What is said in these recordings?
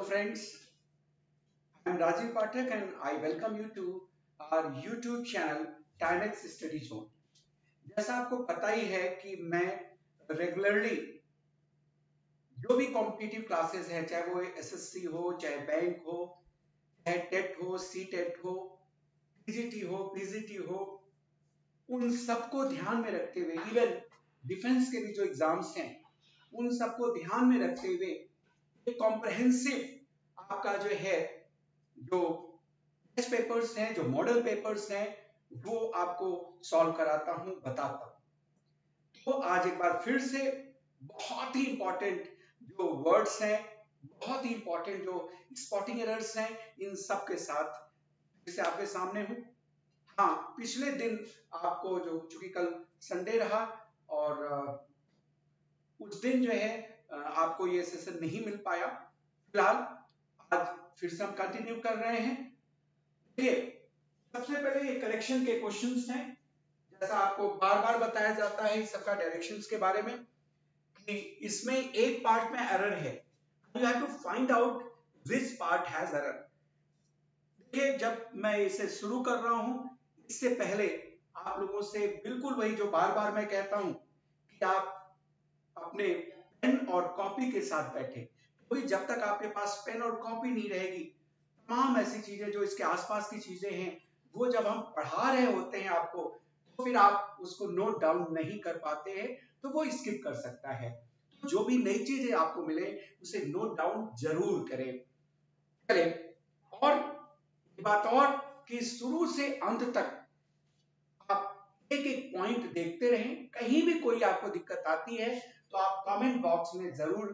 friends, I am Rajiv Pathak and I welcome you to our YouTube channel Timex Study Zone। जैसा आपको पता ही है कि मैं रेगुलरली जो भी कॉम्पिटिटिव क्लासेस है, चाहे वो एसएससी हो, चाहे बैंक हो, चाहे टेट हो, सी टेट हो, पीजीटी हो, पीजीटी हो, उन सबको ध्यान में रखते हुए, इवन डिफेंस के भी जो एग्जाम्स हैं उन सबको ध्यान में रखते हुए एक कॉम्प्रहेंसिव आपका जो टेस्ट पेपर्स हैं, जो मॉडल पेपर्स हैं, वो आपको सॉल्व कराता हूं, बताता हूं। तो आज एक बार फिर से बहुत ही इंपॉर्टेंट जो वर्ड्स हैं, बहुत ही इंपॉर्टेंट जो स्पॉटिंग एरर्स हैं, इन सब के साथ फिर से आपके सामने हूं। हाँ, पिछले दिन आपको चूंकि कल संडे रहा और उस दिन आपको ये सेशन नहीं मिल पाया। फिलहाल आज फिर से हम कंटिन्यू कर रहे हैं। देखिए, सबसे पहले ये करेक्शन के क्वेश्चंस हैं। जैसा आपको बार बार बताया जाता है इस सबका डायरेक्शंस के बारे में कि इसमें एक पार्ट में एरर है, you have to find out which part has error. देखिए, जब मैं इसे शुरू कर रहा हूं इससे पहले आप लोगों से बिल्कुल वही जो बार बार मैं कहता हूं कि आप अपने पेन और कॉपी के साथ बैठे, क्योंकि जब तक आपके पास पेन और कॉपी नहीं रहेगी, तमाम ऐसी चीजें जो इसके आसपास की चीजें हैं वो जब हम पढ़ा रहे होते हैं आपको, तो फिर आप उसको नोट डाउन नहीं कर पाते हैं, तो वो स्किप कर सकता है। तो जो भी नई चीजें आपको मिले उसे नोट डाउन जरूर करें। और बात और कि शुरू से अंत तक आप एक एक पॉइंट देखते रहें। कहीं भी कोई आपको दिक्कत आती है तो आप कमेंट बॉक्स में जरूर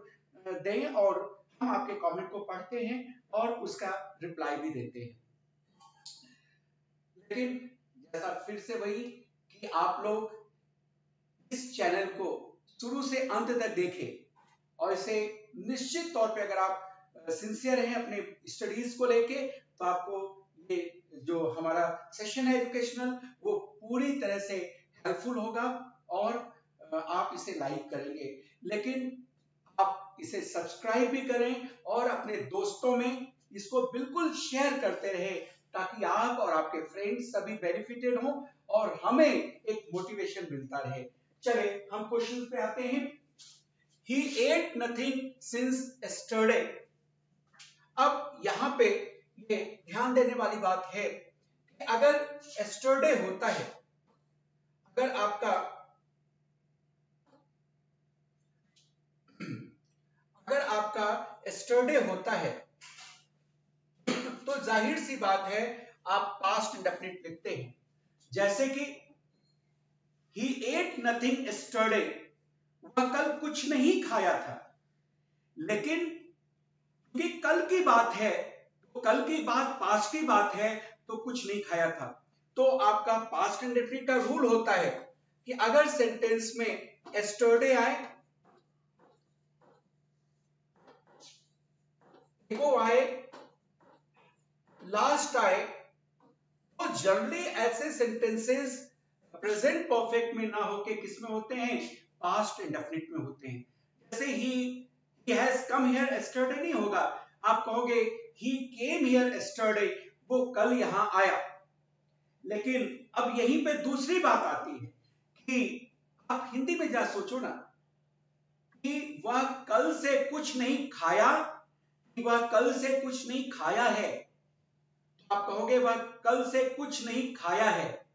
दें और हम आपके कमेंट को पढ़ते हैं और उसका रिप्लाई भी देते हैं। लेकिन जैसा फिर से वही कि आप लोग इस चैनल को शुरू से अंत तक देखें और इसे निश्चित तौर पे अगर आप सिंसियर हैं अपने स्टडीज को लेके, तो आपको ये जो हमारा सेशन है एजुकेशनल वो पूरी तरह से हेल्पफुल होगा और आप इसे लाइक करेंगे। लेकिन आप इसे सब्सक्राइब भी करें और अपने दोस्तों में इसको बिल्कुल शेयर करते रहे, ताकि आप और आपके फ्रेंड्स सभी बेनिफिटेड हों और हमें एक मोटिवेशन मिलता रहे। चले हम क्वेश्चन पे आते हैं। He ate nothing since yesterday। अब यहाँ पे ये ध्यान देने वाली बात है कि अगर yesterday होता है, अगर आपका yesterday होता है तो जाहिर सी बात है आप पास्ट इंडेफिनिट लिखते हैं। जैसे कि he ate nothing yesterday, वह कल कुछ नहीं खाया था। लेकिन क्योंकि कल की बात है, तो कल की बात पास्ट की बात है, तो कुछ नहीं खाया था। तो आपका पास्ट इंडेफिनिट का रूल होता है कि अगर सेंटेंस में yesterday आए, वो आए, लास्ट आए, तो जनरली ऐसे सेंटेंसेस प्रेजेंट परफेक्ट में ना होके किस में होते हैं, पास्ट इंडेफिनिट में होते हैं। जैसे he has come here yesterday नहीं होगा, आप कहोगे he came here yesterday, वो कल यहां आया। लेकिन अब यहीं पे दूसरी बात आती है कि आप हिंदी में जा सोचो ना कि वह कल से कुछ नहीं खाया, कि वह कल से कुछ नहीं खाया है। तो आप कहोगे वह कल से कुछ नहीं खाया है,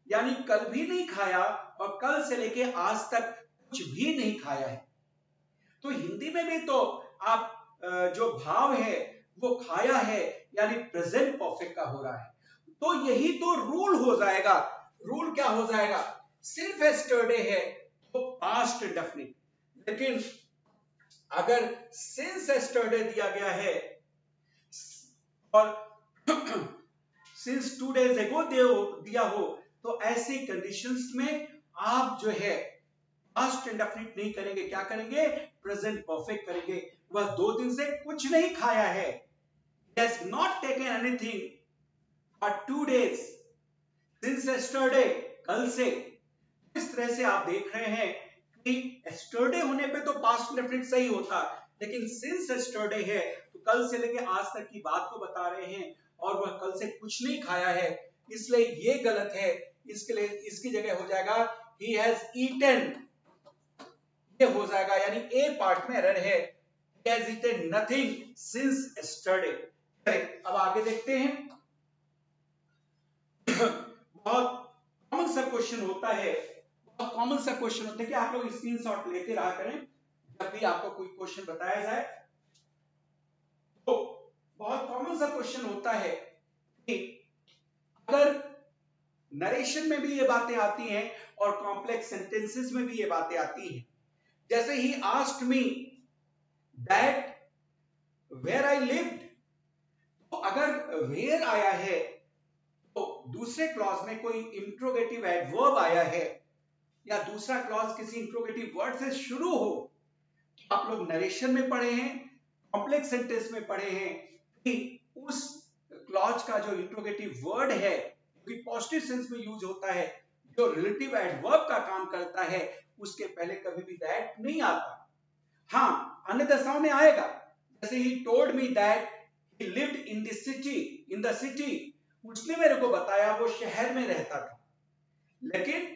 यानी कल भी नहीं खाया और कल से लेके आज तक कुछ भी नहीं खाया है। तो हिंदी में भी तो आप जो भाव है वो खाया है, यानी प्रेजेंट परफेक्ट का हो रहा है। तो यही तो रूल हो जाएगा। रूल क्या हो जाएगा, सिर्फ yesterday है तो पास्ट इंडेफिनिट। लेकिन अगर since yesterday दिया गया है और since 2 days ago दिया हो, तो ऐसी कंडीशंस में आप पास्ट इंडेफिनिट नहीं करेंगे, क्या करेंगे, प्रेजेंट परफेक्ट करेंगे। वह 2 दिन से कुछ नहीं खाया है, he has not taken anything for 2 days since yesterday, कल से। इस तरह से आप देख रहे हैं एस्टरडे होने पे तो पास्ट इंडेफिनिट सही होता, लेकिन सिंस एस्टरडे है तो कल से लेके आज तक की बात को बता रहे हैं और वह कल से कुछ नहीं खाया है, इसलिए ये गलत है। इसके लिए इसकी जगह हो जाएगा he has eaten, ये हो जाएगा, यानी ए पार्ट में एरर है। he has eaten nothing since yesterday। अब आगे देखते हैं। बहुत कॉमन सा क्वेश्चन होता है, बहुत कॉमन सा क्वेश्चन होता है कि आप लोग स्क्रीनशॉट लेते रहा करें जब भी आपको कोई क्वेश्चन बताया जाए। तो बहुत कॉमन सा क्वेश्चन होता है कि अगर नरेशन में भी ये बातें आती हैं और कॉम्प्लेक्स सेंटेंसेस में भी ये बातें आती हैं, जैसे ही asked me that where I lived, तो अगर वेयर आया है तो दूसरे क्लॉज में कोई इंट्रोगेटिव एडवर्ब आया है या दूसरा क्लॉज किसी इंट्रोगेटिव वर्ड से शुरू हो, तो आप लोग नरेशन में पढ़े हैं, कॉम्प्लेक्स सेंटेंस में पढ़े हैं कि उस क्लॉज का जो इंट्रोगेटिव वर्ड है जो कि पॉजिटिव सेंस में यूज होता है, जो रिलेटिव एडवर्ब का काम करता है, उसके पहले कभी भी दैट नहीं आता। हाँ, अन्य दशाओं में आएगा, जैसे he told me that he lived in the city, in the city, उसने मेरे को बताया वो शहर में रहता था, लेकिन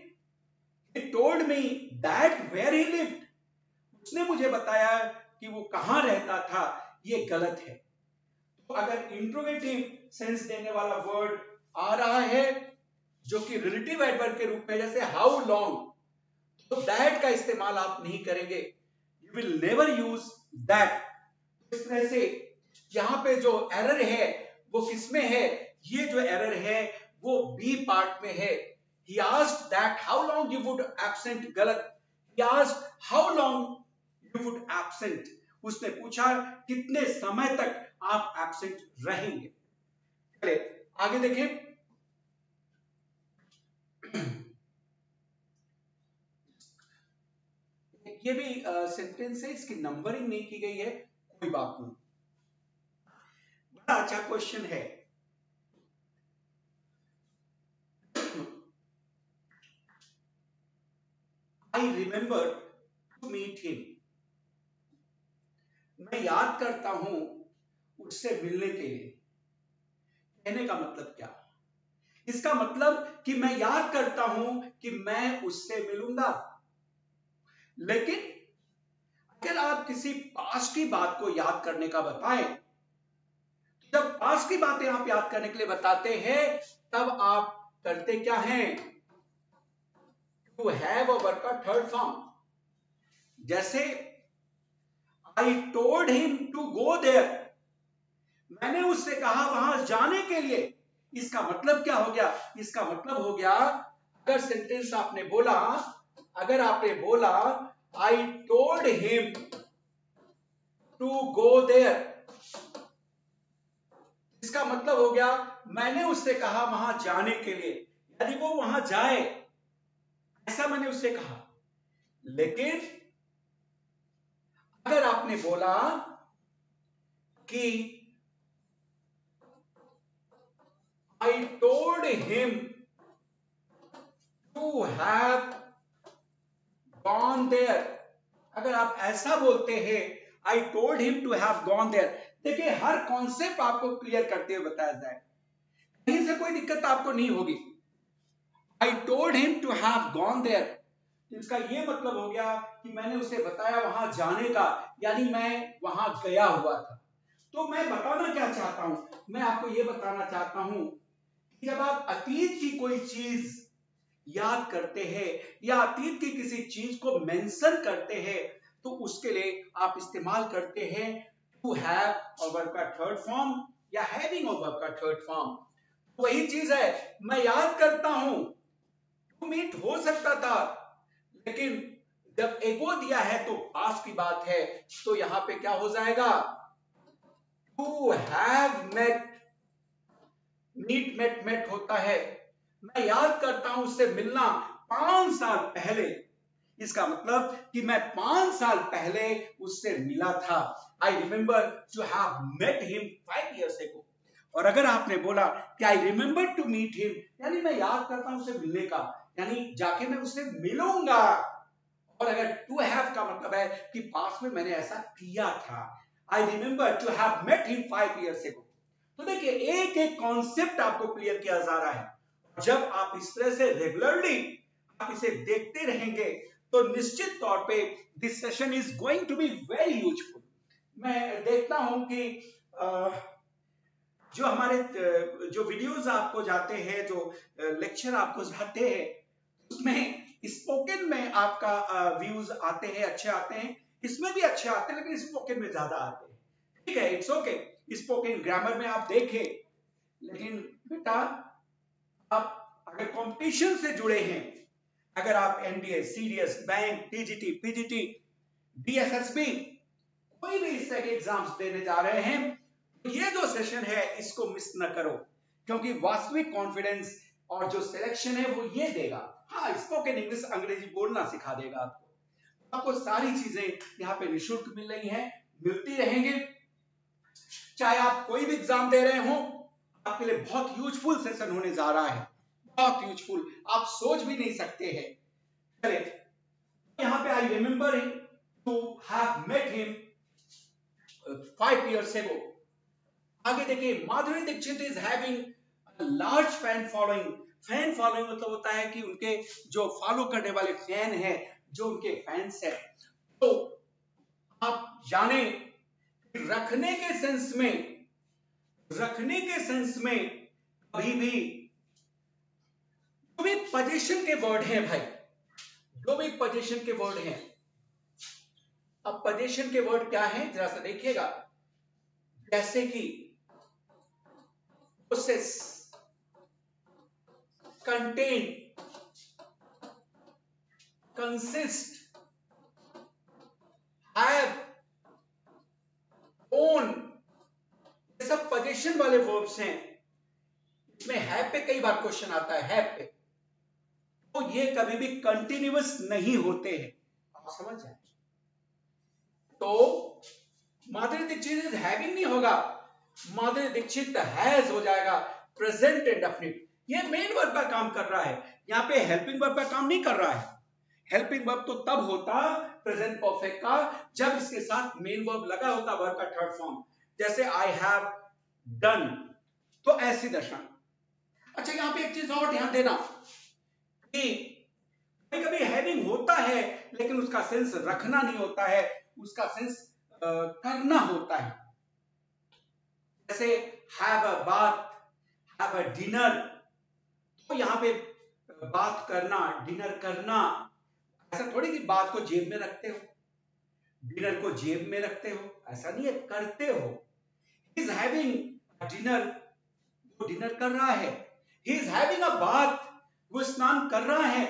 he told me that where he lived, उसने मुझे बताया कि वो कहां रहता था, ये गलत है। तो अगर इंट्रोगेटिव सेंस देने वाला वर्ड आ रहा है जो कि रिलेटिव एडवर्ब के रूप में, जैसे हाउ लॉन्ग, तो दैट का इस्तेमाल आप नहीं करेंगे, you will never use that. इस तरह से यहां पे जो एरर है वो किसमें है, ये जो एरर है वो बी पार्ट में है। He asked that how long you would absent, गलत। He asked how long you would absent, उसने पूछा कितने समय तक आप एब्सेंट रहेंगे। चलिए आगे देखें। ये भी सेंटेंस है, इसकी नंबरिंग नहीं की गई है, कोई बात नहीं। बड़ा अच्छा क्वेश्चन है। I remember to meet him, मैं याद करता हूं उससे मिलने के लिए। कहने का मतलब क्या, इसका मतलब कि मैं याद करता हूं कि मैं उससे मिलूंगा। लेकिन अगर आप किसी पास्ट की बात को याद करने का बताएं, जब पास्ट की बातें आप याद करने के लिए बताते हैं तब आप करते क्या हैं, टू हैव अ वर्ब का थर्ड फॉर्म। जैसे I told him to go there, मैंने उससे कहा वहां जाने के लिए। इसका मतलब क्या हो गया, इसका मतलब हो गया अगर सेंटेंस आपने बोला, अगर आपने बोला I told him to go there, इसका मतलब हो गया मैंने उससे कहा वहां जाने के लिए, यदि वो वहां जाए ऐसा मैंने उससे कहा। लेकिन अगर आपने बोला कि I told him to have gone there, अगर आप ऐसा बोलते हैं I told him to have gone there, देखिए हर कॉन्सेप्ट आपको क्लियर करते हुए बताया जाए, कहीं से कोई दिक्कत आपको नहीं होगी। I told him to have gone there, इसका ये मतलब हो गया कि मैंने उसे बताया वहां जाने का, यानी मैं वहां गया हुआ था। तो मैं बताना क्या चाहता हूं, मैं आपको ये बताना चाहता हूं कि जब आप अतीत की कोई चीज याद करते हैं या अतीत की किसी चीज को मेंशन करते हैं तो उसके लिए आप इस्तेमाल करते हैं टू हैव और वर्ब का थर्ड फॉर्म या हैविंग और वर्ब का थर्ड फॉर्म। वही चीज है, मैं याद करता हूं, टू मीट हो सकता था, लेकिन जब एगो दिया है तो पास की बात है, तो यहां पे क्या हो जाएगा, to have met, meet met met होता है। मैं याद करता हूं उससे मिलना 5 साल पहले, इसका मतलब कि मैं 5 साल पहले उससे मिला था। I remember to have met him 5 years ago। और अगर आपने बोला कि I remember to meet him, यानी मैं याद करता हूं उससे मिलने का, यानी जाके मैं उससे मिलूंगा। और अगर टू हैव का मतलब है कि पास में मैंने ऐसा किया था। I remember to have met him 5 years ago। तो देखिए एक एक कॉन्सेप्ट आपको क्लियर किया जा रहा है। जब आप इस तरह से रेगुलरली आप इसे देखते रहेंगे तो निश्चित तौर पे this session is going to be very useful. मैं देखता हूं कि जो हमारे जो वीडियोस आपको जाते हैं, जो लेक्चर आपको जाते हैं, उसमें स्पोकन में आपका व्यूज आते हैं, अच्छे आते हैं, इसमें भी अच्छे आते हैं, लेकिन स्पोकन में ज्यादा आते हैं। ठीक है, इट्स ओके। स्पोकन ग्रामर में आप देखें, लेकिन बेटा आप अगर कंपटीशन से जुड़े हैं, अगर आप NDA, CDS, bank, TGT, PGT, BSSB कोई भी इस तरह के एग्जाम्स देने जा रहे हैं, तो ये जो सेशन है इसको मिस न करो, क्योंकि वास्तविक कॉन्फिडेंस और जो सिलेक्शन है वो ये देगा। हाँ, स्पोकन इंग्लिश अंग्रेजी बोलना सिखा देगा आपको सारी चीजें यहाँ पे निःशुल्क मिल रही हैं, मिलती रहेंगे। चाहे आप कोई भी एग्जाम दे रहे हो, आपके लिए बहुत यूजफुल सेशन होने जा रहा है, बहुत यूजफुल, आप सोच भी नहीं सकते हैं। चले यहाँ पे I remember to have met him 5 years ago। आगे देखिए, Madhuri Dixit is having large fan following. Fan following मतलब होता है कि उनके जो फॉलो करने वाले फैन है, जो उनके फैंस है। तो आप जाने रखने के सेंस में, रखने के सेंस में कभी भी जो भी पोजीशन के वर्ड हैं भाई, जो भी पोजीशन के वर्ड हैं, अब पोजीशन के वर्ड क्या है जरा सा देखिएगा। जैसे कि possess, contain, consist, have, own, ये सब पोजीशन वाले वर्ब्स हैं। इसमें हैव पे कई बार क्वेश्चन आता है, हैव पे, तो ये कभी भी कंटिन्यूअस नहीं होते हैं, आप समझ जाए। तो माधुरी दीक्षित इज हैविंग नहीं होगा, माधुरी दीक्षित हैज हो जाएगा, प्रेजेंट इंडेफिनिट। ये मेन वर्ब का काम कर रहा है, यहाँ पे हेल्पिंग वर्ब का काम नहीं कर रहा है। हेल्पिंग वर्ब तो तब होता प्रेजेंट परफेक्ट का जब इसके साथ मेन वर्ब लगा होता, वर्ब का थर्ड फॉर्म, जैसे आई हैव डन, तो ऐसी दशा। अच्छा, यहाँ पे एक चीज और ध्यान देना कि कभी हैविंग होता है लेकिन उसका सेंस रखना नहीं होता है, उसका सेंस करना होता है। जैसे हैव अ बात, हैव अ डिनर, तो यहाँ पे बात करना, डिनर करना, ऐसा थोड़ी कि बात को जेब में रखते हो, डिनर को जेब में रखते हो, ऐसा नहीं है, करते हो। ही इज हैविंग डिनर, वो डिनर कर रहा है। He is having a bath, वो स्नान कर रहा है।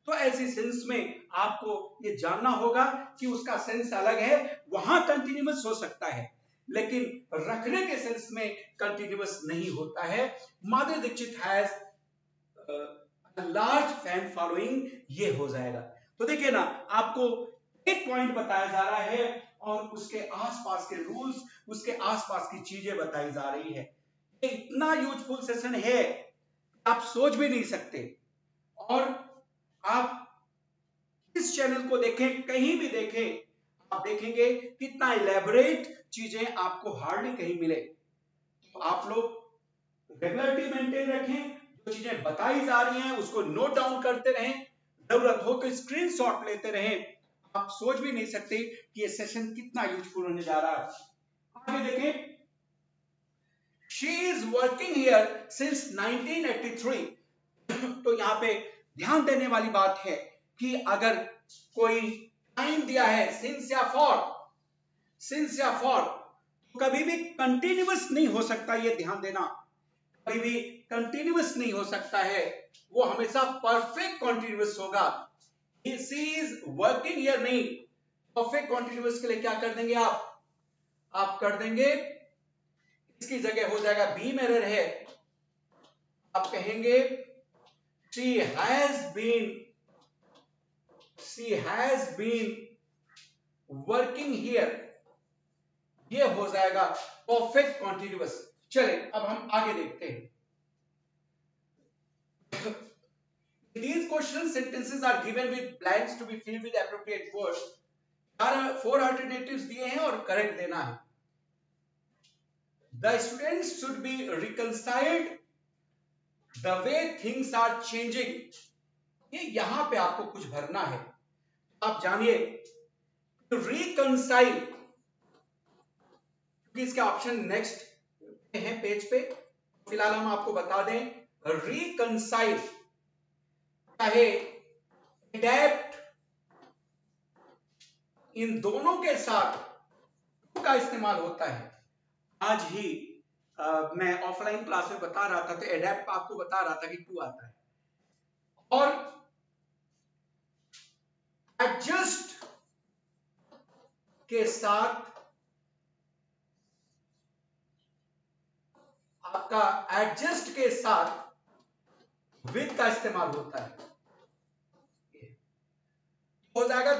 तो ऐसी सेंस में आपको ये जानना होगा कि उसका सेंस अलग है, वहां कंटिन्यूअस हो सकता है, लेकिन रखने के सेंस में कंटिन्यूअस नहीं होता है। Madhuri Dixit has large fan following, ये हो जाएगा। तो देखिए ना, आपको एक पॉइंट बताया जा रहा है और उसके आसपास के रूल्स, उसके आसपास की चीजें बताई जा रही है। ये इतना यूजफुल सेशन है, आप सोच भी नहीं सकते। और आप इस चैनल को देखें, कहीं भी देखें, आप देखेंगे कितना इलेबोरेट चीजें आपको हार्डली कहीं मिले। तो आप लोग रेगुलरिटी मेंटेन रखें, जो चीजें बताई जा रही हैं उसको नोट डाउन करते रहें, जरूरत हो तो स्क्रीनशॉट लेते रहें। आप सोच भी नहीं सकते कि ये सेशन कितना यूजफुल होने जा रहा है। आगे देखें, she is working here since 1983। तो यहाँ पे ध्यान देने वाली बात है कि अगर कोई टाइम दिया है सिंस या फॉर, सिंस या फॉर, तो कभी भी कंटिन्यूअस नहीं हो सकता, ये ध्यान देना, कभी भी कंटिन्यूअस नहीं हो सकता है, वो हमेशा परफेक्ट कंटिन्यूअस होगा। शी इज वर्किंग हियर नहीं, परफेक्ट कंटिन्यूअस के लिए क्या कर देंगे आप कर देंगे, इसकी जगह हो जाएगा बी में है, आप कहेंगे she has been working here, ये हो जाएगा परफेक्ट कॉन्टिन्यूअस। चले अब हम आगे देखते हैं। These question sentences are given with blanks to be filled with appropriate words. 4 alternatives दिए हैं और correct देना है. The students should be reconciled the way things are changing. ये यहां पे आपको कुछ भरना है. आप जानिए reconcile, क्योंकि इसके ऑप्शन नेक्स्ट है पेज पे. फिलहाल हम आपको बता दें reconcile चाहे adapt, इन दोनों के साथ का इस्तेमाल होता है. आज ही मैं ऑफलाइन क्लास में बता रहा था तो एडेप्ट आपको बता रहा था कि टू आता है, और एडजस्ट के साथ आपका एडजस्ट के साथ विद का इस्तेमाल होता है. हो जाएगा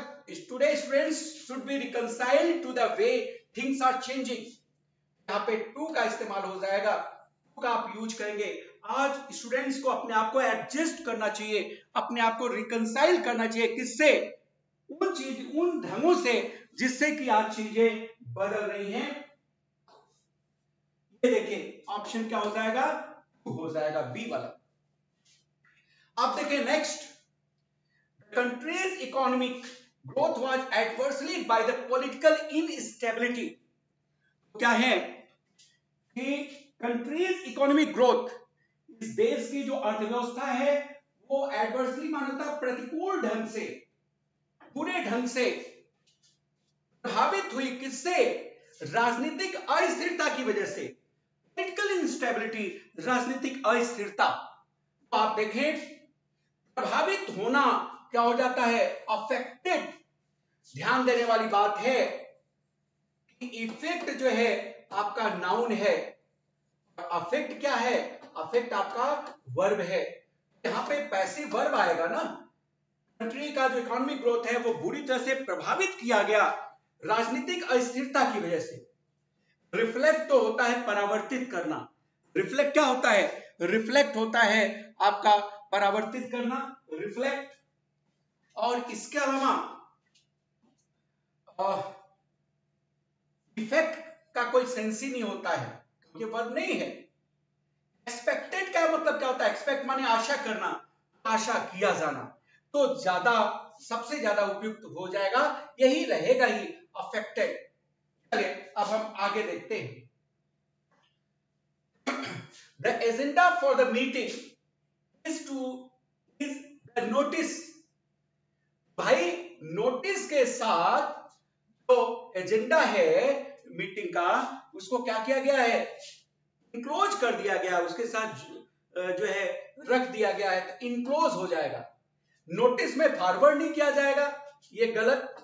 today students should be reconciled to the way things are changing. यहाँ पे टू का इस्तेमाल हो जाएगा, टू का आप यूज करेंगे. आज स्टूडेंट्स को अपने आप को एडजस्ट करना चाहिए, अपने आप को रिकंसाइल करना चाहिए. किससे? उन ढंगों से जिससे कि आज चीजें बदल रही हैं. ये देखिए ऑप्शन क्या हो जाएगा? हो जाएगा बी वाला. अब देखिए next, country's economic growth was adversely by the political instability. क्या है कि कंट्रीज इकोनॉमिक ग्रोथ, इस देश की जो अर्थव्यवस्था है वो एडवर्सली माना प्रतिकूल ढंग से, बुरे ढंग से प्रभावित हुई. किससे? राजनीतिक अस्थिरता की वजह से. पॉलिटिकल इंस्टेबिलिटी, राजनीतिक अस्थिरता. तो आप देखें प्रभावित होना क्या हो जाता है? अफेक्टेड. ध्यान देने वाली बात है कि इफेक्ट जो है आपका नाउन है, अफेक्ट क्या है? अफेक्ट आपका वर्ब है. यहां पे पैसिव वर्ब आएगा ना. कंट्री का जो इकोनॉमिक ग्रोथ है वो बुरी तरह से प्रभावित किया गया राजनीतिक अस्थिरता की वजह से. रिफ्लेक्ट तो होता है परावर्तित करना. रिफ्लेक्ट क्या होता है? रिफ्लेक्ट होता है आपका परावर्तित करना, रिफ्लेक्ट. और इसके अलावा इफेक्ट का कोई सेंस ही नहीं होता है क्योंकि वर्ब नहीं है. एक्सपेक्टेड का मतलब क्या होता है? एक्सपेक्ट माने आशा करना, आशा किया जाना. तो ज्यादा सबसे ज्यादा उपयुक्त हो जाएगा, यही रहेगा ही, अफेक्टेड. चलिए अब हम आगे देखते हैं. The agenda for the meeting is the notice. भाई नोटिस के साथ जो एजेंडा है मीटिंग का उसको क्या किया गया है? इंक्लोज कर दिया गया, उसके साथ जो है रख दिया गया है, तो इंक्लोज हो जाएगा. नोटिस में फॉरवर्ड नहीं किया जाएगा, ये गलत.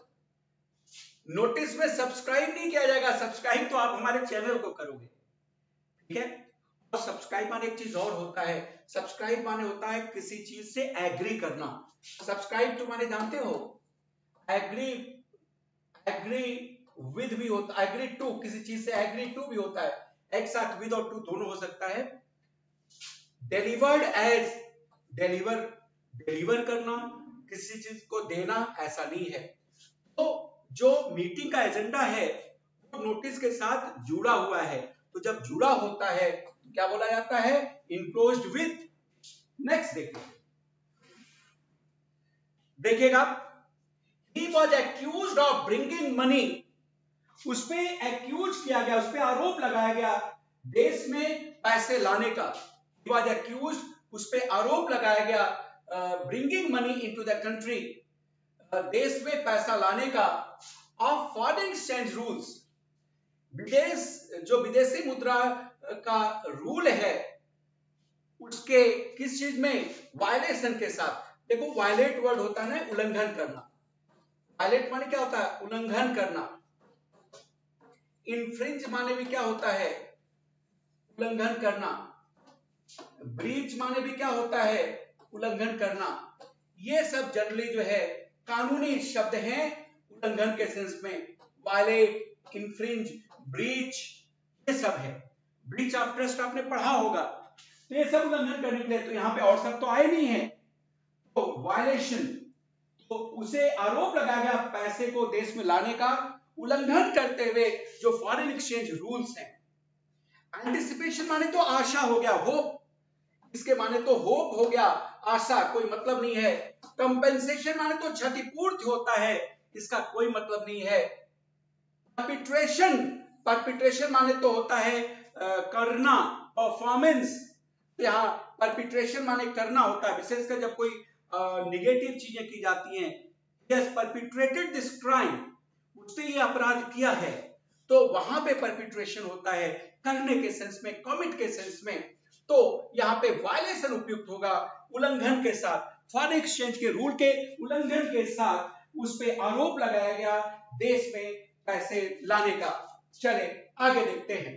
नोटिस में सब्सक्राइब नहीं किया जाएगा. सब्सक्राइब तो आप हमारे चैनल को करोगे, ठीक है. और सब्सक्राइब माने एक चीज और होता है. सब्सक्राइब माने होता है किसी चीज से एग्री करना. सब्सक्राइब तो माने जानते हो, एग्री विद भी होता, एग्री टू, किसी चीज से एग्री टू भी होता है. एक साथ विद और टू दोनों हो सकता है. डिलीवर्ड एज, डिलीवर करना, किसी चीज को देना, ऐसा नहीं है. तो जो मीटिंग का एजेंडा है वो नोटिस के साथ जुड़ा हुआ है. तो जब जुड़ा होता है क्या बोला जाता है? Enclosed with. नेक्स्ट देखिएगा, he was accused of bringing money. उस पे एक्यूज किया गया, उस पे आरोप लगाया गया देश में पैसे लाने का. he was accused, उस पे आरोप लगाया गया bringing money into the country, देश में पैसा लाने का, ऑफ फॉरेन एक्सचेंज रूल्स. जो विदेशी मुद्रा का रूल है उसके किस चीज में? वायलेशन के साथ. देखो वायलेट वर्ड होता है ना, उल्लंघन करना. वायलेट माने क्या होता है? उल्लंघन करना. इन्फ्रिंज माने भी क्या होता है? उल्लंघन करना. ब्रीच माने भी क्या होता है? उल्लंघन करना. ये सब जनरली जो है कानूनी शब्द हैं उल्लंघन के सेंस में. वायलेट, इन्फ्रिंज, ब्रीच, ये सब है. ब्रीच ऑफ ट्रस्ट आपने पढ़ा होगा. तो ये सब उल्लंघन करने के लिए. तो यहाँ पे और सब तो आए नहीं है. वायलेशन, तो उसे आरोप लगाया गया पैसे को देश में लाने का उल्लंघन करते हुए जो फॉरेन एक्सचेंज रूल्स हैं। एंटिसिपेशन माने तो आशा हो गया, होप, इसके माने तो होप हो गया, आशा, कोई मतलब नहीं है। कंपेंसेशन माने तो क्षतिपूर्ति होता है, इसका कोई मतलब नहीं है। परपिट्रेशन, परपिट्रेशन माने तो होता है करना, परफॉर्मेंस। यहाँ परपिट्रेशन माने करना होता है, विशेषकर जब कोई निगेटिव चीजें की जाती हैं। यस, परपिट्रेटेड दिस क्राइम, उसने ये अपराध किया है, तो वहां पे परपिट्रेशन होता है, करने के सेंस में, कमिट के सेंस में। तो यहाँ पे वायलेशन उपयुक्त होगा, उल्लंघन के साथ, फॉरेन एक्सचेंज के रूल के उल्लंघन के साथ उस पे आरोप लगाया गया देश में पैसे लाने का। चले आगे देखते हैं।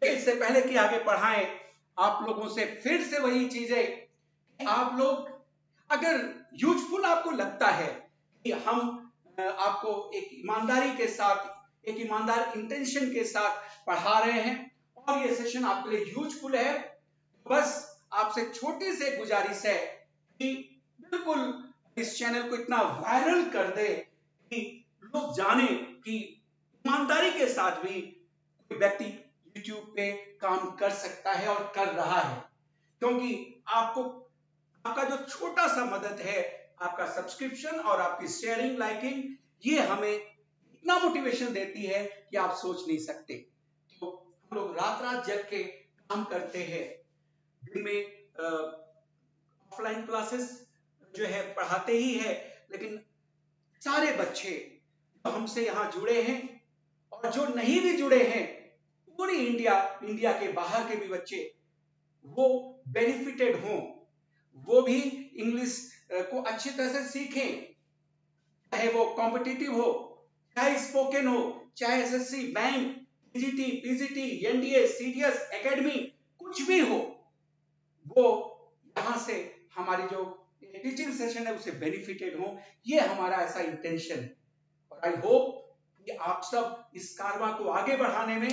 इससे पहले कि आगे बढ़ाएं, आप लोगों से फिर से वही चीजें, आप लोग अगर यूजफुल आपको लगता है कि हम आपको एक ईमानदारी के साथ, एक ईमानदार इंटेंशन के साथ पढ़ा रहे हैं और ये सेशन आपके लिए यूजफुल है, बस आपसे छोटी सी गुजारिश है कि बिल्कुल इस चैनल को इतना वायरल कर दे कि लोग जाने कि ईमानदारी के साथ भी कोई व्यक्ति YouTube पे काम कर सकता है और कर रहा है। क्योंकि आपको, आपका जो छोटा सा मदद है, आपका सब्सक्रिप्शन और आपकी शेयरिंग, लाइकिंग, ये हमें इतना मोटिवेशन देती है कि आप सोच नहीं सकते। तो हम लोग रात रात जग के काम करते हैं, दिन में ऑफलाइन क्लासेस जो है पढ़ाते ही है, लेकिन सारे बच्चे जो हमसे यहाँ जुड़े हैं और जो नहीं भी जुड़े हैं, पूरी इंडिया के बाहर के भी बच्चे वो बेनिफिटेड हों, वो भी इंग्लिश को अच्छी तरह से सीखें, चाहे वो कॉम्पिटिटिव हो, चाहे स्पोकन हो, चाहे SSC, bank, PGT, PGT, NDA, CDS, academy, कुछ भी हो, वो यहां से हमारी जो टीचिंग सेशन है उससे बेनिफिटेड हो। ये हमारा ऐसा इंटेंशन है और आई होप कि आप सब इस कारवा को आगे बढ़ाने में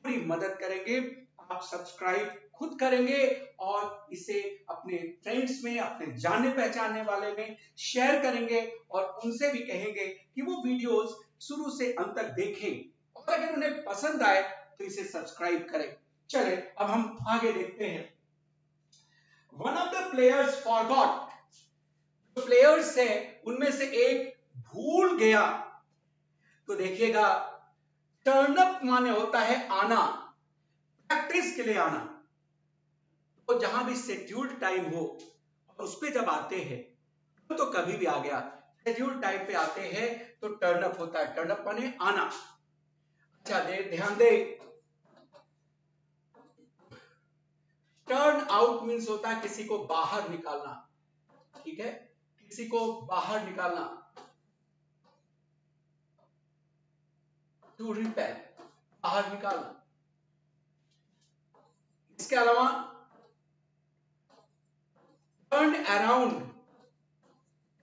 पूरी मदद करेंगे। आप सब्सक्राइब खुद करेंगे और इसे अपने फ्रेंड्स में, अपने जानने पहचानने वाले में शेयर करेंगे और उनसे भी कहेंगे कि वो वीडियोस शुरू से अंत तक देखें और अगर उन्हें पसंद आए तो इसे सब्सक्राइब करें। चले अब हम आगे देखते हैं। One of the players forgot, जो प्लेयर्स है उनमें से एक भूल गया। तो देखिएगा, टर्नअप माने होता है आना, प्रैक्टिस के लिए आना। तो जहां भी शेड्यूल्ड टाइम हो और उस पे जब आते हैं तो कभी भी आ गया, शेड्यूल्ड टाइम पे आते हैं तो टर्नअप होता है, टर्नअप माने आना। अच्छा ध्यान दे, टर्न आउट मीन्स होता है किसी को बाहर निकालना, ठीक है, किसी को बाहर निकालना, टू रिपेल, बाहर निकालना। इसके अलावा टर्न अराउंड,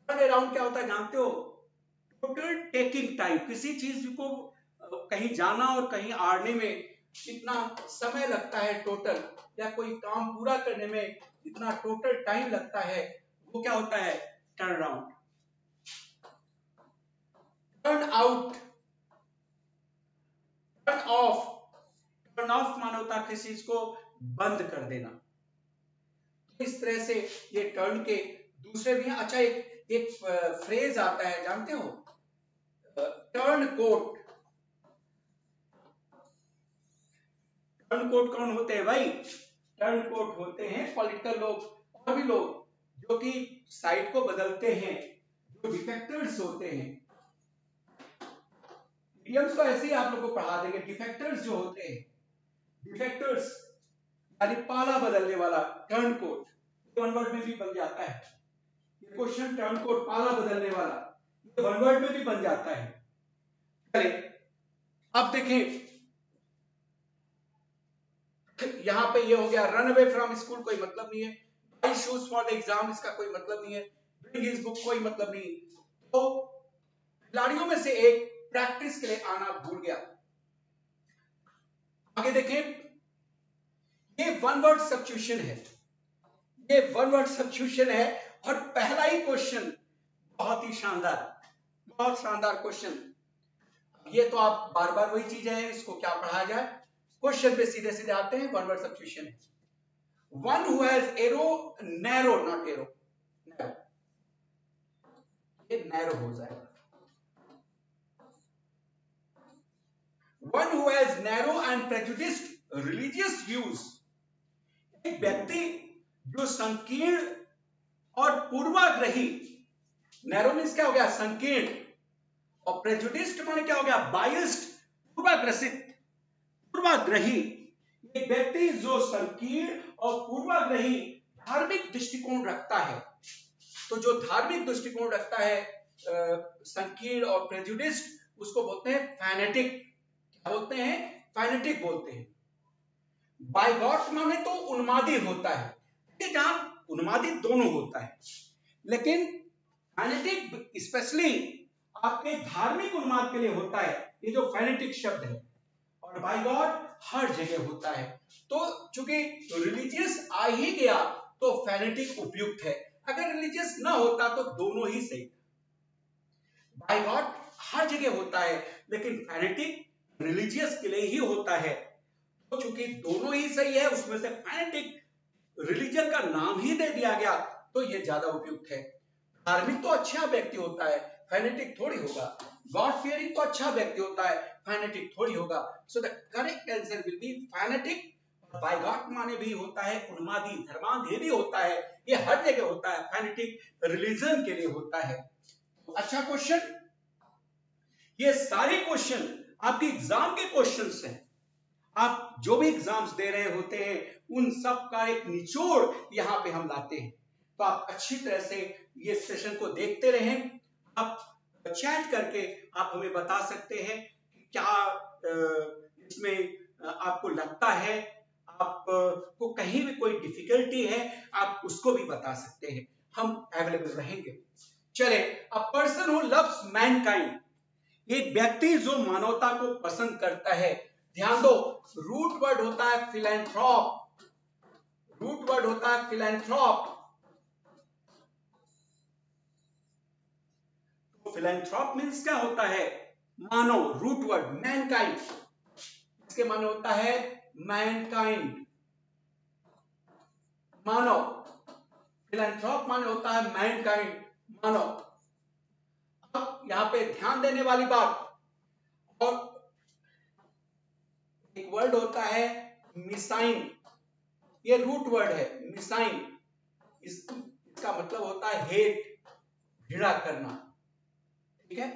टर्न अराउंड क्या होता है जानते हो? टोटल टेकिंग टाइम, किसी चीज को कहीं जाना और कहीं आने में कितना समय लगता है टोटल, या कोई काम पूरा करने में कितना टोटल टाइम लगता है, वो क्या होता है? Turn around. Turn out, turn off, turn off माना होता है किसी चीज को बंद कर देना। इस तरह से ये टर्न के दूसरे भी हैं। अच्छा एक फ्रेज आता है जानते हो, टर्न कोट। टर्न कोट कौन होते हैं भाई? टर्न कोट होते हैं पॉलिटिकल लोग और भी लोग जो कि साइड को बदलते हैं, जो डिफेक्टर्स होते हैं। मीडियम्स को ऐसे ही आप लोग को पढ़ा देंगे। डिफेक्टर्स जो होते हैं, डिफेक्टर्स यानी पाला बदलने वाला, टर्न कोट वन वर्ड में भी बन जाता है। ये क्वेश्चन टर्न कोट पाला बदलने वाला, ये वन वर्ड में भी बन जाता है। चलिए अब देखें, यहां पे ये हो गया रन अवे फ्रॉम स्कूल, कोई मतलब नहीं है। Bye shoes for the exam, इसका कोई मतलब नहीं है। ब्रिंग हिज बुक, कोई मतलब नहीं। तो खिलाड़ियों में से एक प्रैक्टिस के लिए आना भूल गया। आगे देखें, ये वन वर्ड सब्स्टिट्यूशन है, ये वन वर्ड सब्स्टिट्यूशन है और पहला ही क्वेश्चन बहुत ही शानदार, बहुत शानदार क्वेश्चन। ये तो आप बार बार वही चीज है, इसको क्या पढ़ा जाए, क्वेश्चन पे सीधे सीधे आते हैं। One word substitution, one who has arrow, narrow not arrow, narrow, ये नैरो हो जाएगा। One who has narrow and prejudiced religious views, एक व्यक्ति जो संकीर्ण और पूर्वाग्रही, नैरो मीन्स क्या हो गया, संकीर्ण, और प्रेजुडिस्ड माने क्या हो गया, बायस्ड, पूर्वाग्रसित, पूर्वाग्रही, एक व्यक्ति जो संकीर्ण और पूर्वाग्रही धार्मिक दृष्टिकोण रखता है। तो जो धार्मिक दृष्टिकोण रखता है संकीर्ण और प्रेजुडिस्ड, उसको बोलते हैं फैनेटिक। क्या बोलते हैं, फैनेटिक बोलते हैं। बाइगॉट माने तो उन्मादी होता है, जहां उन्मादी दोनों होता है, लेकिन फैनेटिक स्पेशली आपके धार्मिक उन्माद के लिए होता है, ये जो फैनेटिक शब्द है। और बाइगॉट हर जगह होता है। तो चूंकि रिलीजियस आ ही गया तो फैनेटिक उपयुक्त है, अगर रिलीजियस ना होता तो दोनों ही सही। बाइगॉट हर जगह होता है, लेकिन फैनेटिक रिलीजियस के लिए ही होता है। तो चूंकि दोनों ही सही है, उसमें से फैनेटिक रिलीजन का नाम ही दे दिया गया, तो यह ज्यादा उपयुक्त है। धार्मिक तो अच्छा व्यक्ति होता है, फैनेटिक थोड़ी होगा। गॉड फियरिंग तो अच्छा व्यक्ति होता है, फैनेटिक थोड़ी होगा। So the correct answer will be fanatic. Bigot माने भी होता है उन्मादी, धर्मांधे भी होता है, ये हर जगह होता है, फैनेटिक रिलीजन के लिए होता है। तो अच्छा क्वेश्चन, ये सारे क्वेश्चन आपके एग्जाम के क्वेश्चंस हैं। आप जो भी एग्जाम्स दे रहे होते हैं, उन सब का एक निचोड़ यहां पे हम लाते हैं। तो आप अच्छी तरह से ये सेशन को देखते रहें। आप चैट करके आप हमें बता सकते हैं कि क्या इसमें आपको लगता है, आपको कहीं भी कोई डिफिकल्टी है, आप उसको भी बता सकते हैं, हम अवेलेबल रहेंगे। चले, a person who loves Mankind, एक व्यक्ति जो मानवता को पसंद करता है। ध्यान दो, रूट वर्ड होता है फिलैंथ्रोप, रूट वर्ड होता है फिलैंथ्रोप। तो फिलैंथ्रोप मीन्स क्या होता है, मानव, रूट वर्ड मैनकाइंड, इसके माने होता है मैनकाइंड, मानव। फिलैंथ्रोप माने होता है मैनकाइंड, मानव। अब यहां पे ध्यान देने वाली बात, और एक वर्ड होता है मिसाइन, ये रूट वर्ड है मिसाइन, इसका मतलब होता है हेट, घृणा करना। ठीक है,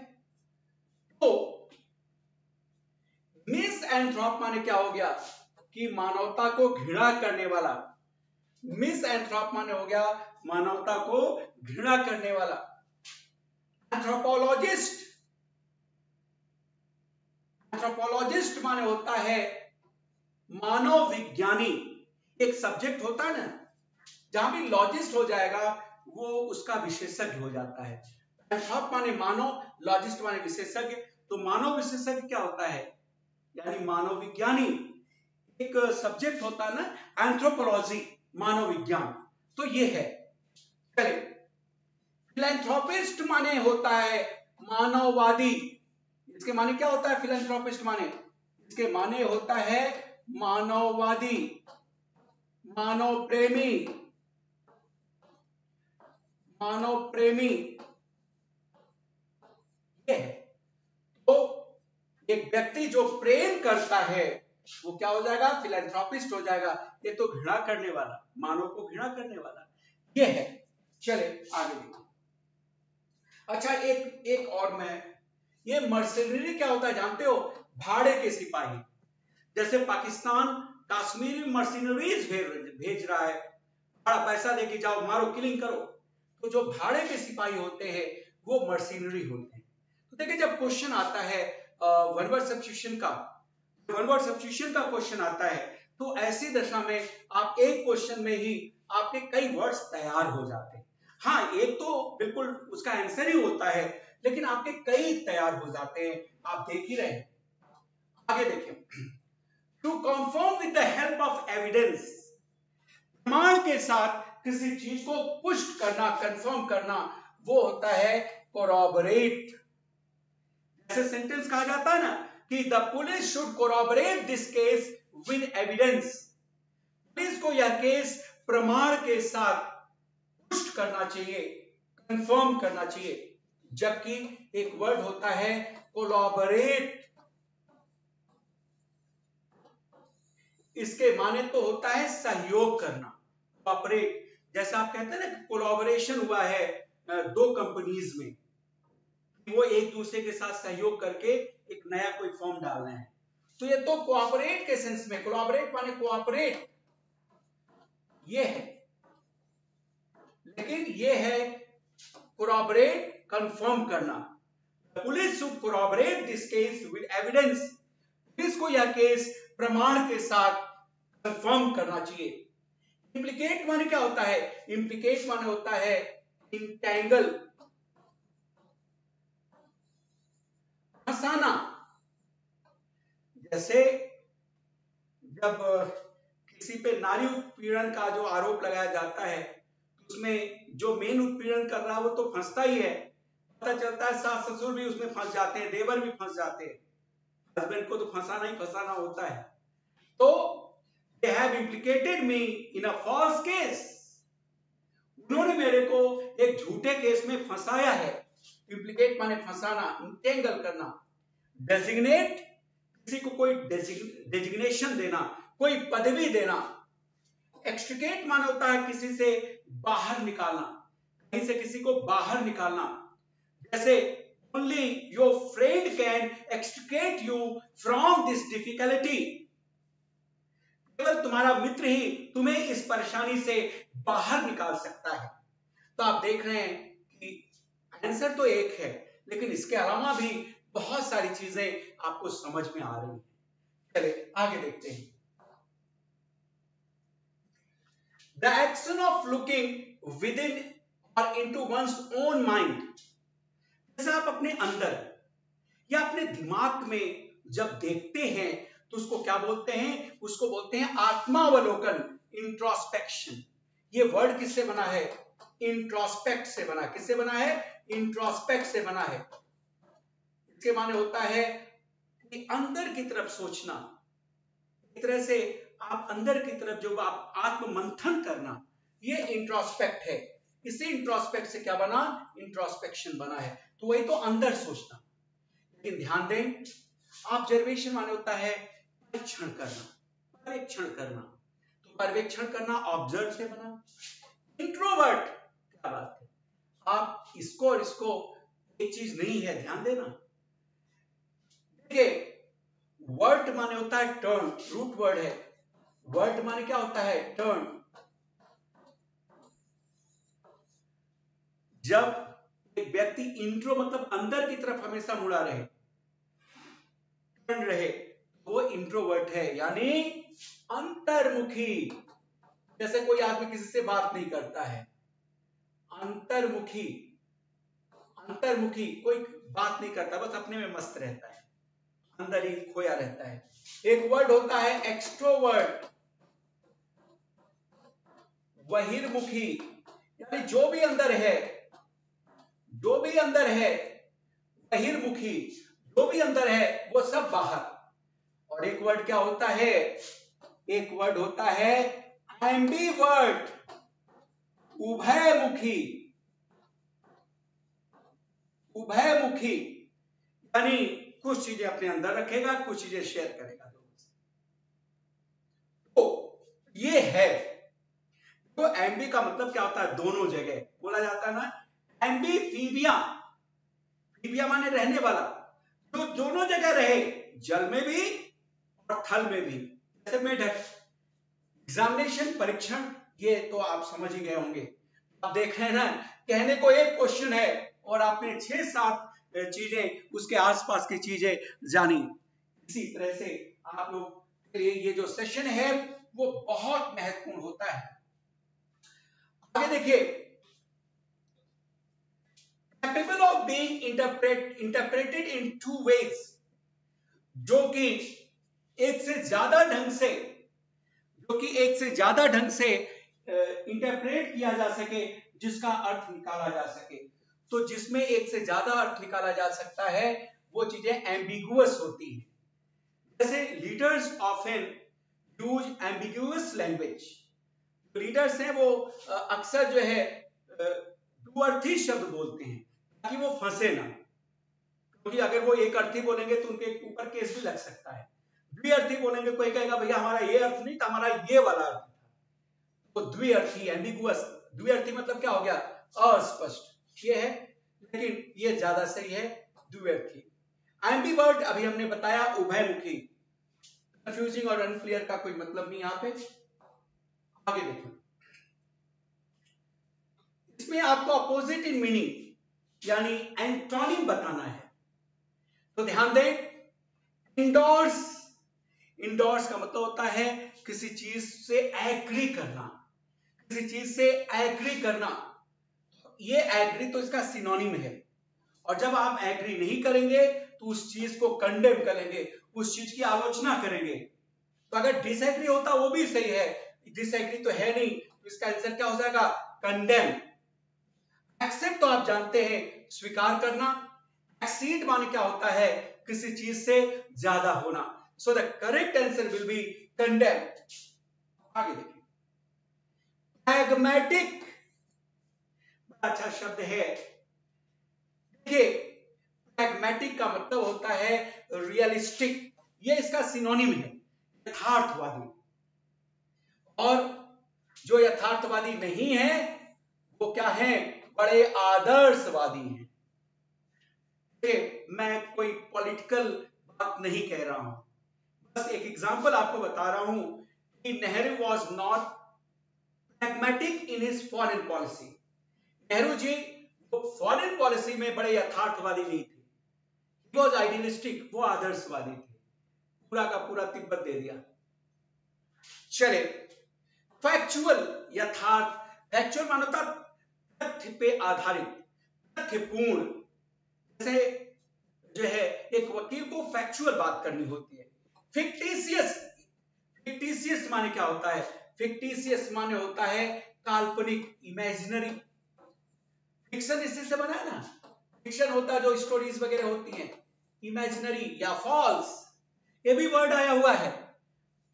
तो मिसएंथ्रोप माने क्या हो गया, कि मानवता को घृणा करने वाला। मिसएंथ्रोप माने हो गया मानवता को घृणा करने वाला। एंथ्रोपोलॉजिस्ट, एंथ्रोपोलॉजिस्ट माने होता है मानव विज्ञानी। एक सब्जेक्ट होता है ना, जहां भी लॉजिस्ट हो जाएगा वो उसका विशेषज्ञ हो जाता है। एंथ्रोप माने मानव, लॉजिस्ट माने विशेषज्ञ। तो मानव विशेषज्ञ क्या होता है, यानी मानव विज्ञानी। एक सब्जेक्ट होता है ना एंथ्रोपोलॉजी, मानव विज्ञान, तो ये है। चले, फिलैंथ्रोपिस्ट माने होता है मानववादी। इसके माने क्या होता है, फिलैंथ्रोपिस्ट माने, इसके माने होता है मानववादी, मानव प्रेमी, मानव प्रेमी, ये है। तो एक व्यक्ति जो प्रेम करता है वो क्या हो जाएगा, फिलैंथ्रोपिस्ट हो जाएगा। ये तो घृणा करने वाला, मानव को घृणा करने वाला, ये है। चले आगे देखो। अच्छा, एक और मैं, ये मर्सिनरी क्या होता है जानते हो, भाड़े के सिपाही। जैसे पाकिस्तान कश्मीर में मर्सिनरीज भेज रहा है, बड़ा पैसा देके जाओ मारो किलिंग करो। तो जो भाड़े के सिपाही होते हैं वो मर्सिनरी होते हैं। तो देखिए, जब क्वेश्चन आता है वन वर्ड सब्स्टिट्यूशन का, वन वर्ड सब्स्टिट्यूशन का क्वेश्चन आता है, तो ऐसी दशा में आप एक क्वेश्चन में ही आपके कई वर्ड्स तैयार हो जाते हैं। हाँ, एक तो बिल्कुल उसका आंसर ही होता है, लेकिन आपके कई तैयार हो जाते हैं, आप देख ही रहे। आगे देखिए, to confirm with the help of evidence, प्रमाण के साथ किसी चीज को पुष्ट करना, कंफर्म करना, वो होता है कोरॉबोरेट। जैसे सेंटेंस कहा जाता है ना कि the police should corroborate this case with evidence. Police को यह केस प्रमाण के साथ पुष्ट करना चाहिए, कंफर्म करना चाहिए। जबकि एक वर्ड होता है कोलैबोरेट, इसके माने तो होता है सहयोग करना, कोऑपरेट। जैसा आप कहते हैं ना कोलैबोरेशन हुआ है दो कंपनीज में, वो एक दूसरे के साथ सहयोग करके एक नया कोई फॉर्म डाल रहे हैं, तो ये तो कोऑपरेट के सेंस में, कोलैबोरेट माने कोऑपरेट, ये है। लेकिन ये है कोरॉबोरेट, कंफर्म करना। Police should corroborate this case with evidence. Police को यह केस प्रमाण के साथ कंफर्म करना चाहिए। इंप्लीकेट माने क्या होता है? इंप्लीकेट माने होता है इंटैंगल, फंसाना। जैसे जब किसी पे नारी उत्पीड़न का जो आरोप लगाया जाता है, उसमें जो मेन उत्पीड़न कर रहा है वो तो फंसता ही है। पता चलता है सास ससुर भी उसमें फंस जाते हैं, देवर भी फंस जाते हैं, हस्बैंड को तो फंसाना ही फंसाना होता है। तो they have implicated me in a false case, उन्होंने मेरे को एक झूठे केस में फंसाया है। इंप्लीकेट माने फंसाना, इंटेंगल करना। डेजिग्नेट, किसी को कोई डेजिग्नेशन देना, कोई पदवी देना। एक्सट्रिकेट माने होता है किसी से बाहर निकालना, कहीं से किसी को बाहर निकालना। जैसे only your friend can extricate you from this difficulty, केवल तुम्हारा मित्र ही तुम्हें इस परेशानी से बाहर निकाल सकता है। तो आप देख रहे हैं कि आंसर तो एक है, लेकिन इसके अलावा भी बहुत सारी चीजें आपको समझ में आ रही हैं। चलिए आगे देखते हैं। The action of looking within or into one's own mind, जैसे आप अपने अंदर या अपने दिमाग में जब देखते हैं तो उसको क्या बोलते हैं? उसको बोलते हैं आत्मावलोकन, इंट्रोस्पेक्शन। ये वर्ड किससे बना है? इंट्रोस्पेक्ट से बना। किससे बना है? इंट्रोस्पेक्ट से बना है। इसके माने होता है कि अंदर की तरफ सोचना, एक तरह से आप अंदर की तरफ जो आप आत्म मंथन करना, ये इंट्रोस्पेक्ट है। इसी इंट्रोस्पेक्ट से क्या बना? इंट्रोस्पेक्शन बना है। तो वही तो अंदर सोचना। लेकिन ध्यान दें, ऑब्जर्वेशन माने होता है परीक्षण करना, पर्यवेक्षण करना। तो पर्यवेक्षण करना ऑब्जर्व से बना। इंट्रोवर्ट, क्या बात है, आप इसको और इसको एक चीज नहीं है, ध्यान देना। देखिए, वर्ट माने होता है टर्न, रूट वर्ड है। वर्ट माने क्या होता है? टर्न। जब एक व्यक्ति इंट्रो मतलब अंदर की तरफ हमेशा मुड़ा रहे, टर्न रहे, वो इंट्रोवर्ट है, यानी अंतर्मुखी। जैसे कोई आदमी किसी से बात नहीं करता है, अंतर्मुखी। अंतर्मुखी कोई बात नहीं करता, बस अपने में मस्त रहता है, अंदर ही खोया रहता है। एक वर्ड होता है एक्सट्रोवर्ट, बहिर्मुखी, यानी जो भी अंदर है, जो भी अंदर है, बहिर्मुखी, जो भी अंदर है वो सब बाहर। और एक वर्ड क्या होता है? एक वर्ड होता है एम्बिवर्ट, उभयमुखी। उभयमुखी यानी कुछ चीजें अपने अंदर रखेगा, कुछ चीजें शेयर करेगा लोगों से। तो ये है। तो एम्बी का मतलब क्या होता है? दोनों जगह बोला जाता है ना, एम्बीफीबिया। फीबिया माने रहने वाला, जो दोनों जगह रहे, जल में भी और थल में भी। जैसे मेढक, एग्जामिनेशन, परीक्षण, ये तो आप समझ ही गए होंगे। आप देख रहे हैं ना, कहने को एक क्वेश्चन है और आपने 6-7 चीजें, उसके आसपास की चीजें जानी। इसी तरह से आप लोग के लिए ये जो सेशन है वो बहुत महत्वपूर्ण होता है। आगे देखिए, capable of being interpreted in 2 ways, जो कि एक से ज्यादा ढंग से इंटरप्रेट किया जा सके, जिसका अर्थ निकाला जा सके। तो जिसमें एक से ज्यादा अर्थ निकाला जा सकता है वो चीजें एम्बिगुअस होती हैं। जैसे leaders often use ambiguous language. Leaders हैं वो अक्सर जो है द्विअर्थी शब्द बोलते हैं ताकि वो फंसे ना, क्योंकि अगर वो एक अर्थी बोलेंगे तो उनके ऊपर केस भी लग सकता है। द्विअर्थी बोलेंगे, कोई कहेगा भैया हमारा ये अर्थ नहीं था, हमारा ये वाला अर्थ था। तो द्विअर्थी, एम्बिगुअस, द्विअर्थी मतलब क्या हो गया, अस्पष्ट, ये है, लेकिन ये ज्यादा सही है द्विअर्थी। एम्बिवर्ट अभी हमने बताया उभयमुखी। कंफ्यूजिंग और अनक्लियर का कोई मतलब नहीं यहां पे। आगे देखो, इसमें आपको अपोजिट इन मीनिंग यानी एंटोनिम बताना है। तो ध्यान दें, इंडोर्स, इंडोर्स का मतलब होता है किसी चीज से एग्री करना, किसी चीज से एग्री करना। ये एग्री तो इसका सिनोनिम है, और जब आप एग्री नहीं करेंगे तो उस चीज को कंडेम करेंगे, उस चीज की आलोचना करेंगे। तो अगर डिसएग्री होता वो भी सही है, डिसएग्री तो है नहीं, तो इसका आंसर क्या हो जाएगा, कंडेम। एक्सेप्ट तो आप जानते हैं स्वीकार करना, एक्सीड माने क्या होता है, किसी चीज से ज्यादा होना। सो the correct answer will B condemn. आगे देखिए, प्रैग्मेटिक, अच्छा शब्द है। देखिए, प्रैग्मेटिक का मतलब होता है रियलिस्टिक, ये इसका सिनोनिम है, यथार्थवादी। और जो यथार्थवादी नहीं है वो क्या है, बड़े आदर्शवादी हैं। मैं कोई पॉलिटिकल बात नहीं कह रहा हूं, बस एक एग्जांपल आपको बता रहा हूं कि Nehru was not pragmatic in his foreign policy. Nehru ji वो फॉरेन पॉलिसी में बड़े यथार्थवादी नहीं थे, ही वाज आइडियलिस्टिक, वो आदर्शवादी थे। पूरा का पूरा तिब्बत दे दिया। चले, फैक्चुअल, यथार्थ, फैक्चुअल मानो तथ्य पे आधारित, तथ्यपूर्ण। जैसे जो है एक वकील को फैक्चुअल बात करनी होती है। फिक्टिशियस, फिक्टिशियस माने क्या होता है, फिक्टिशियस माने होता है काल्पनिक, इमेजिनरी। फिक्शन इसी से बना है ना, फिक्शन होता है जो स्टोरीज वगैरह होती हैं, इमेजिनरी या फॉल्स, ये भी वर्ड आया हुआ है।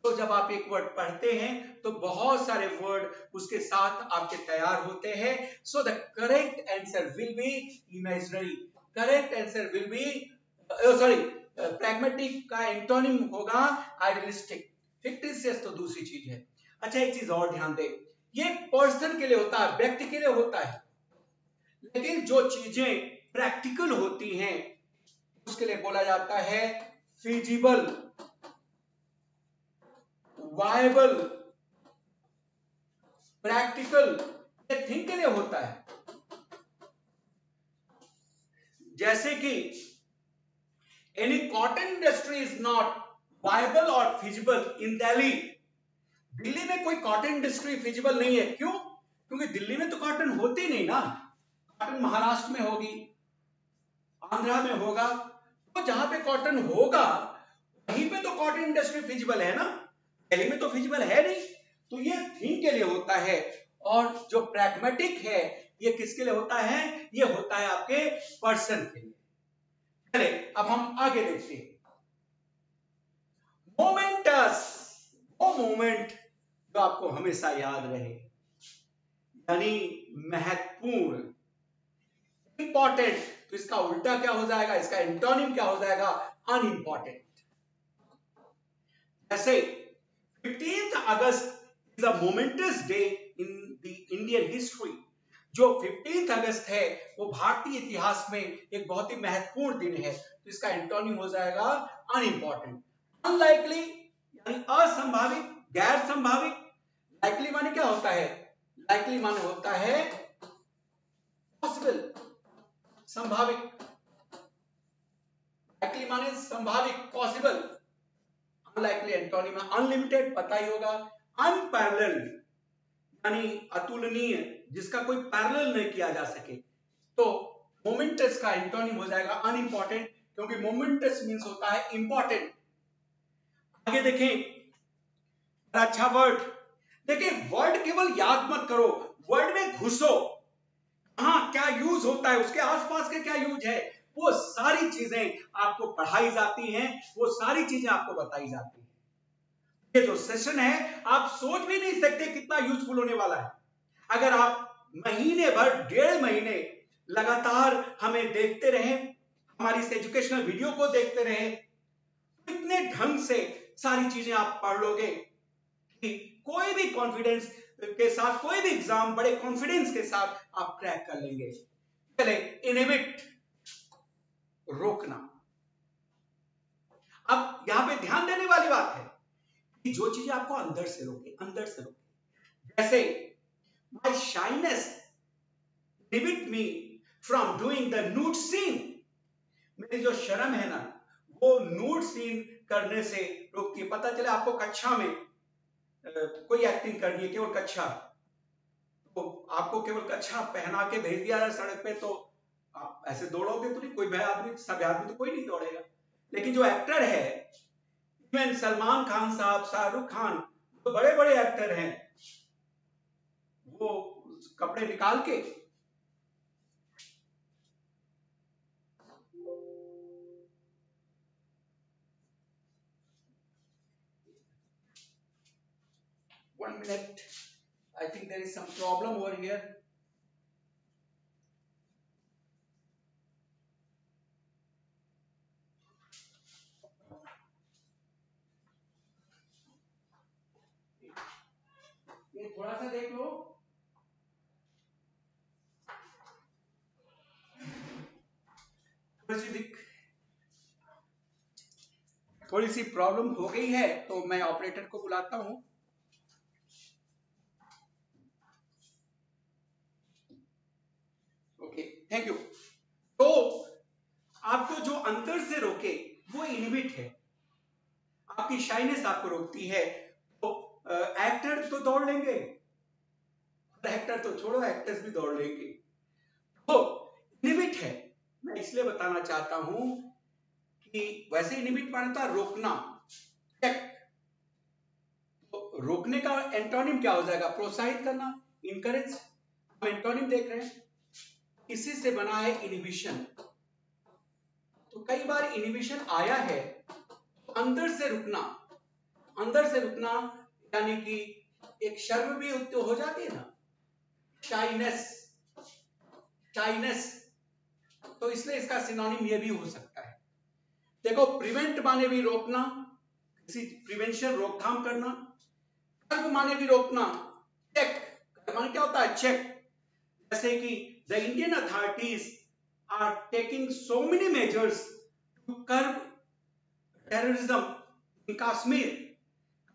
तो जब आप एक वर्ड पढ़ते हैं तो बहुत सारे वर्ड उसके साथ आपके तैयार होते हैं। सो the correct answer will be imaginary, correct answer will B sorry, pragmatic का एंटोनिम होगा आइडियलिस्टिक, फिक्टिशियस तो दूसरी चीज है। अच्छा एक चीज और ध्यान दें, ये पर्सन के लिए होता है, व्यक्ति के लिए होता है, लेकिन जो चीजें प्रैक्टिकल होती हैं उसके लिए बोला जाता है फिजिबल, वायबल, प्रैक्टिकल, ये थिंग के लिए होता है। जैसे कि any cotton industry is not viable और फिजिबल इन दिल्ली। दिल्ली में कोई कॉटन इंडस्ट्री फिजिबल नहीं है, क्यों, क्योंकि दिल्ली में तो कॉटन होती नहीं ना, कॉटन महाराष्ट्र में होगी, आंध्रा में होगा, तो जहां पे कॉटन होगा वहीं पे तो कॉटन इंडस्ट्री फिजिबल है ना, दिल्ली में तो फिजिबल है नहीं। तो ये थिंग के लिए होता है, और जो प्रैग्मेटिक है ये किसके लिए होता है, ये होता है आपके पर्सन के लिए। चले अब हम आगे देखते हैं, मोमेंटस, वो मोमेंट जो आपको हमेशा याद रहे, यानी महत्वपूर्ण, इंपॉर्टेंट, तो इसका उल्टा क्या हो जाएगा, इसका एंटोनिम क्या हो जाएगा, अनइंपॉर्टेंट। जैसे 15th August is a moments day in the Indian history. जो 15th अगस्त है वो भारतीय इतिहास में एक बहुत ही महत्वपूर्ण दिन है, तो इसका एंटोनिम हो जाएगा अनइंपॉर्टेंट। अनलाइकली यानी असंभावित, गैर संभावित। लाइकली माने क्या होता है, लाइकली माने होता है पॉसिबल, संभावित, लाइकली माने संभावित, पॉसिबल। अनलाइकली एंटोनिम अनलिमिटेड, पता ही होगा। अनपैरेलल्ड यानी अतुलनीय, जिसका कोई पैरेलल नहीं किया जा सके। तो मोमेंटस का एंटोनिम हो जाएगा अनइंपॉर्टेंट, क्योंकि मोमेंटस मींस होता है इंपॉर्टेंट। आगे देखें, अच्छा वर्ड देखिए, वर्ड केवल याद मत करो, वर्ड में घुसो। हाँ, क्या यूज होता है, उसके आसपास के क्या यूज है, वो सारी चीजें आपको पढ़ाई जाती हैं, वो सारी चीजें आपको बताई जाती हैं। ये जो सेशन है, आप सोच भी नहीं सकते कितना यूजफुल होने वाला है। अगर आप महीने भर, 1.5 महीने लगातार हमें देखते रहे, हमारी इस एजुकेशनल वीडियो को देखते रहे, इतने ढंग से सारी चीजें आप पढ़ लोगे कि कोई भी कॉन्फिडेंस के साथ, कोई भी एग्जाम बड़े कॉन्फिडेंस के साथ आप क्रैक कर लेंगे। चले, इनहिबिट, रोकना। अब यहां पे ध्यान देने वाली बात है कि जो चीजें आपको अंदर से रोके, अंदर से रोके, जैसे my shyness inhibit me from doing the nude scene. मेरी जो शर्म है ना, वो न्यूड सीन करने से रोकती है। पता चले आपको कक्षा में कोई एक्टिंग करनी है, केवल कक्षा, तो आपको केवल कच्छा पहना के भेज दिया है सड़क पे, तो आप ऐसे दौड़ोगे तो नहीं, कोई भय आदमी, सब आदमी तो कोई नहीं दौड़ेगा। लेकिन जो एक्टर है, इवन सलमान खान साहब, शाहरुख खान, तो बड़े बड़े एक्टर हैं, वो कपड़े निकाल के One minute, I think there is some problem over here. ये थोड़ा सा देख लो। थोड़ी सी प्रॉब्लम हो गई है, तो मैं ऑपरेटर को बुलाता हूं। Okay, thank you. तो आपको जो अंदर से रोके वो इनहिबिट है, आपकी शाइनेस आपको रोकती है। तो एक्टर तो दौड़ लेंगे, एक्टर तो छोड़ो, एक्टर्स भी दौड़ लेंगे। तो इनहिबिट है। मैं इसलिए बताना चाहता हूं कि वैसे इनहिबिट मानता रोकना, चेक। तो रोकने का एंटोनिम क्या हो जाएगा, प्रोत्साहित करना, इनकरेज। हम एंटोनिम देख रहे हैं, इसी से बना है इनहिबिशन। तो कई बार इनहिबिशन आया है, तो अंदर से रुकना, अंदर से रुकना यानी कि एक शर्म भी हो जाती है ना, शाइनेस, शाइनेस। तो इसलिए इसका सिनोनिम ये भी हो सकता है। देखो, प्रिवेंट माने भी रोकना, किसी प्रिवेंशन, रोकथाम करना। कर्ब माने भी रोकना, चेक। कर्ब माने क्या होता है, चेक। जैसे कि the Indian authorities are taking so many measures to curb terrorism in Kashmir.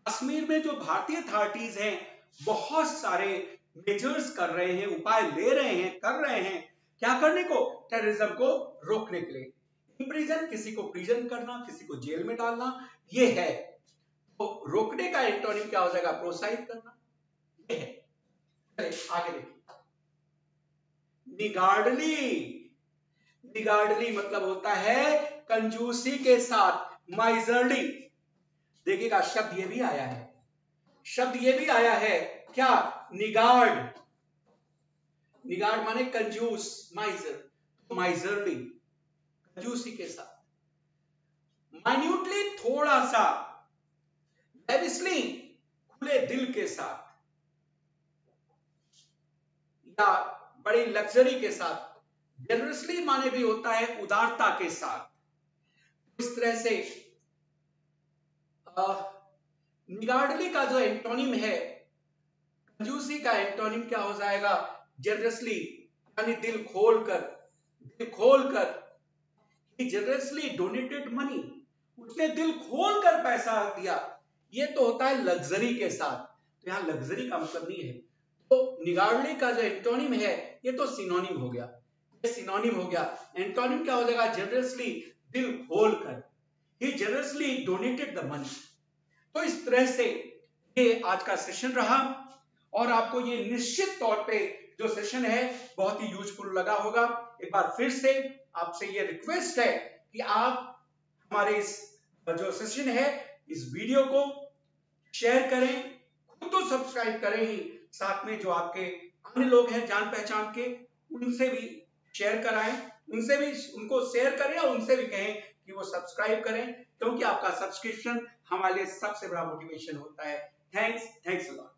Kashmir में जो भारतीय अथॉरिटीज हैं, बहुत सारे मेजर्स कर रहे हैं, उपाय ले रहे हैं, कर रहे हैं। क्या करने को, टेररिज्म को रोकने के लिए। इम्प्रिजन, किसी को प्रिजन करना, किसी को जेल में डालना, ये है। तो रोकने का एंटोनिम क्या हो जाएगा, प्रोत्साहित करना, ये है। चलिए आगे देखिए। निगार्डली, निगार्डली मतलब होता है कंजूसी के साथ, माइजरली। देखिएगा, शब्द ये भी आया है, शब्द ये भी आया है, क्या, निगार्ड। निगार्ड माने कंजूस, माइजर, माइजरली, कंजूसी के साथ। माइन्यूटली, थोड़ा सा। लेविशली, खुले दिल के साथ, या बड़ी लग्जरी के साथ। जनरसली माने भी होता है उदारता के साथ। इस तरह से निगार्डली का जो एंटोनिम है, कंजूसी का एंटोनिम क्या हो जाएगा, जनरसली, यानी दिल खोलकर, दिल खोलकर। ही जनरसली डोनेटेड मनी, उसने दिल खोलकर पैसा दिया। ये तो होता है लग्जरी के साथ, तो यहां लग्जरी का मतलब नहीं है। तो निगार्डली का जो एंटोनिम है, ये तो सिनोनिम हो गया, ये सिनोनिम हो गया। एंटोनिम क्या हो जाएगा, जनरसली, दिल खोलकर। ही जनरसली डोनेटेड द मनी। तो इस तरह से ये आज का सेशन रहा, और आपको ये निश्चित तौर पे जो सेशन है बहुत ही यूजफुल लगा होगा। एक बार फिर से आपसे ये रिक्वेस्ट है कि आप हमारे इस जो सेशन है, इस वीडियो को शेयर करें, खुद तो सब्सक्राइब करें ही, साथ में जो आपके अन्य लोग हैं जान पहचान के, उनसे भी शेयर कराएं, उनसे भी उनको शेयर करें और उनसे भी कहें कि वो सब्सक्राइब करें, क्योंकि आपका सब्सक्रिप्शन हमारे लिए सबसे बड़ा मोटिवेशन होता है। Thanks a lot.